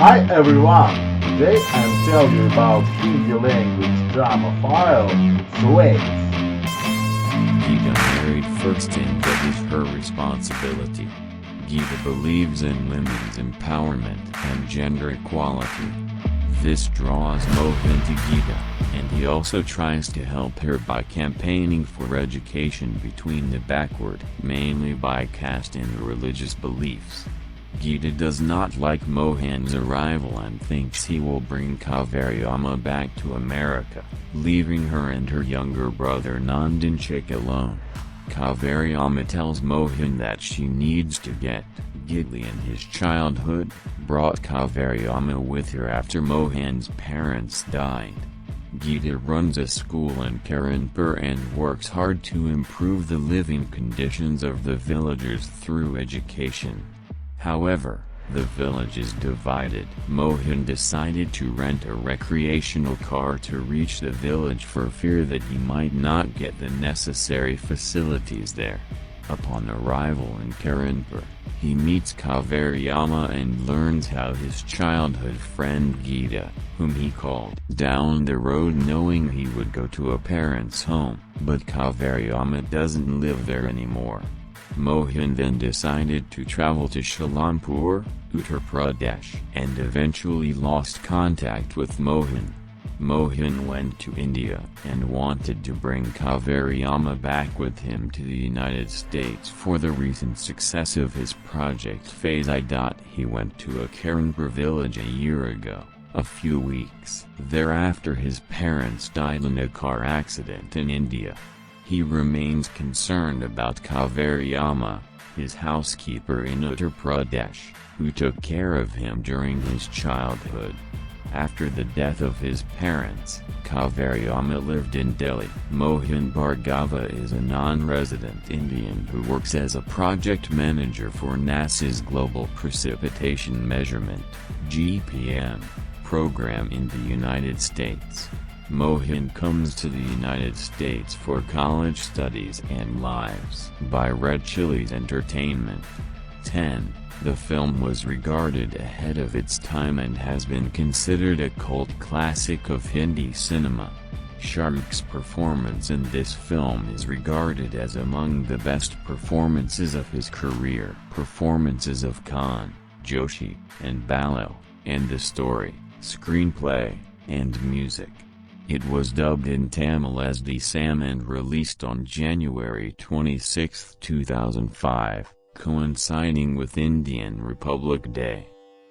Hi everyone! Today I'm telling you about Hindi language drama file Sweets. Geeta married first and that is her responsibility. Geeta believes in women's empowerment and gender equality. This draws Mohan to Geeta, and he also tries to help her by campaigning for education between the backward, mainly by caste and religious beliefs. Geeta does not like Mohan's arrival and thinks he will bring Kaveri Amma back to America, leaving her and her younger brother Nandan Chik alone. Kaveri Amma tells Mohan that she needs to get Gidley in his childhood, brought Kaveri Amma with her after Mohan's parents died. Geeta runs a school in Karanpur and works hard to improve the living conditions of the villagers through education. However, the village is divided. Mohan decided to rent a recreational car to reach the village for fear that he might not get the necessary facilities there. Upon arrival in Karanpur, he meets Kaveri Amma and learns how his childhood friend Geeta, whom he called down the road knowing he would go to a parent's home, but Kaveri Amma doesn't live there anymore. Mohan then decided to travel to Shalampur, Uttar Pradesh, and eventually lost contact with Mohan. Mohan went to India and wanted to bring Kaveri Amma back with him to the United States for the recent success of his project Phase I. He went to a Karanpur village a year ago. A few weeks thereafter his parents died in a car accident in India. He remains concerned about Kaveri Amma, his housekeeper in Uttar Pradesh, who took care of him during his childhood. After the death of his parents, Kaveri Amma lived in Delhi. Mohan Bhargava is a non-resident Indian who works as a project manager for NASA's Global Precipitation Measurement (GPM) program in the United States. Mohan comes to the United States for college studies and lives by Red Chillies Entertainment. 10. The film was regarded ahead of its time and has been considered a cult classic of Hindi cinema. Shah Rukh's performance in this film is regarded as among the best performances of his career. Performances of Khan, Joshi, and Balo, and the story, screenplay, and music. It was dubbed in Tamil as Desam and released on January 26, 2005, coinciding with Indian Republic Day.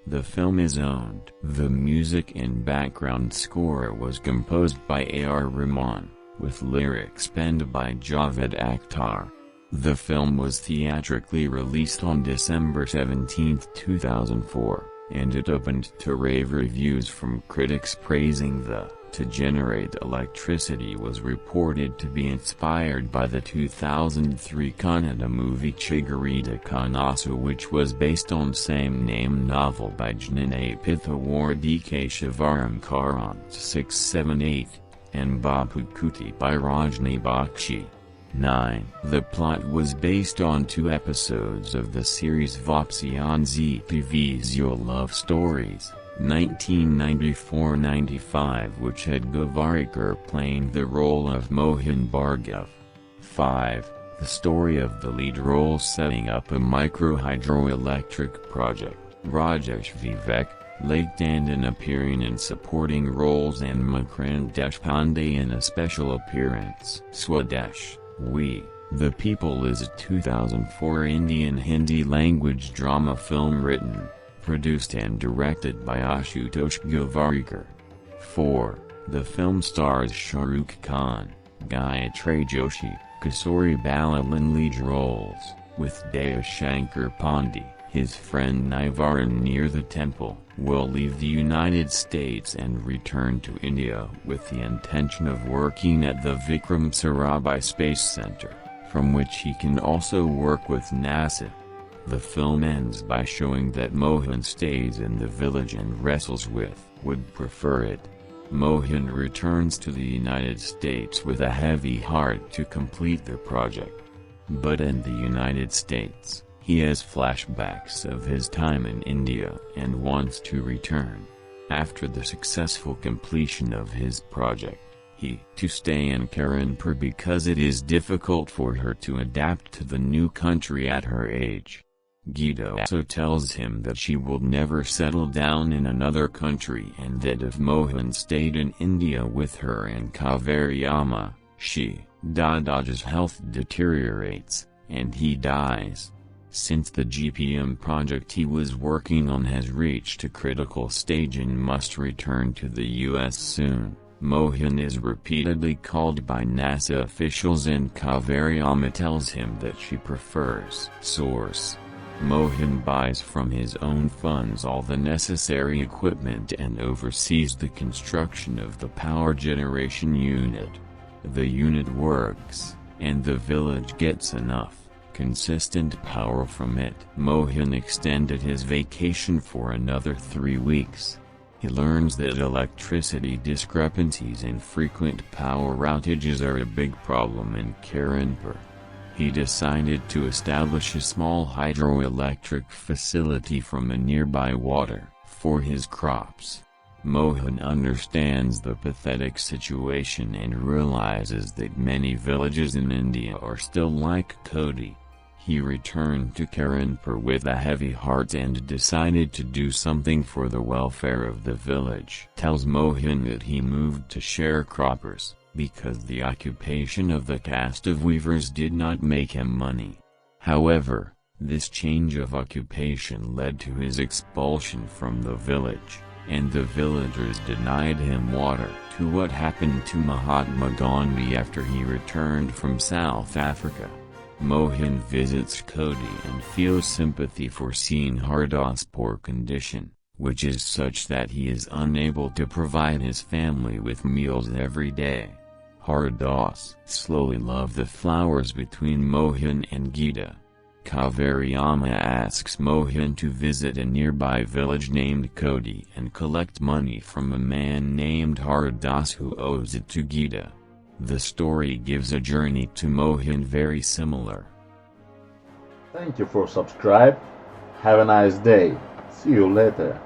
The film is owned. The music and background score was composed by A.R. Rahman, with lyrics penned by Javed Akhtar. The film was theatrically released on December 17, 2004, and it opened to rave reviews from critics praising the To Generate Electricity was reported to be inspired by the 2003 Kannada movie Chigarita Kanasu, which was based on same-name novel by Jnana Pithawardi Shivaram Karant 678, and Bapu Kuti by Rajni Bakshi. 9. The plot was based on 2 episodes of the series Vapsi on Zee TV's Your Love Stories, 1994-95, which had Govarikar playing the role of Mohan Bhargav. 5. The story of the lead role setting up a micro-hydroelectric project, Rajesh Vivek, Lake Tandon appearing in supporting roles and Makrant Deshpande in a special appearance. Swadesh, We, the People is a 2004 Indian Hindi language drama film written, produced and directed by Ashutosh Govarikar. 4. The film stars Shah Rukh Khan, Gayatri Joshi, Kasuri Balal in lead roles, with Daya Shankar Pandey. His friend Nivaran near the temple will leave the United States and return to India with the intention of working at the Vikram Sarabhai Space Center, from which he can also work with NASA. The film ends by showing that Mohan stays in the village and wrestles with would prefer it. Mohan returns to the United States with a heavy heart to complete the project. But in the United States, He has flashbacks of his time in India and wants to return. After the successful completion of his project, to stay in Karanpur because it is difficult for her to adapt to the new country at her age. Geeta also tells him that she will never settle down in another country and that if Mohan stayed in India with her and Kaveri Amma, Dada's health deteriorates, and he dies. Since the GPM project he was working on has reached a critical stage and must return to the US soon, Mohan is repeatedly called by NASA officials and Kaveri Amma tells him that she prefers. Source: Mohan buys from his own funds all the necessary equipment and oversees the construction of the power generation unit. The unit works, and the village gets enough consistent power from it. Mohan extended his vacation for another 3 weeks. He learns that electricity discrepancies and frequent power outages are a big problem in Karanpur. He decided to establish a small hydroelectric facility from a nearby water for his crops. Mohan understands the pathetic situation and realizes that many villages in India are still like Kodi. He returned to Karanpur with a heavy heart and decided to do something for the welfare of the village. Tells Mohan that he moved to sharecroppers, because the occupation of the caste of weavers did not make him money. However, this change of occupation led to his expulsion from the village, and the villagers denied him water. To what happened to Mahatma Gandhi after he returned from South Africa. Mohan visits Kodi and feels sympathy for seeing Hardas' poor condition, which is such that he is unable to provide his family with meals every day. Hardas slowly love the flowers between Mohan and Geeta. Kaveri Amma asks Mohan to visit a nearby village named Kodi and collect money from a man named Hardas who owes it to Geeta. The story gives a journey to Mohan very similar. Thank you for subscribe. Have a nice day. See you later.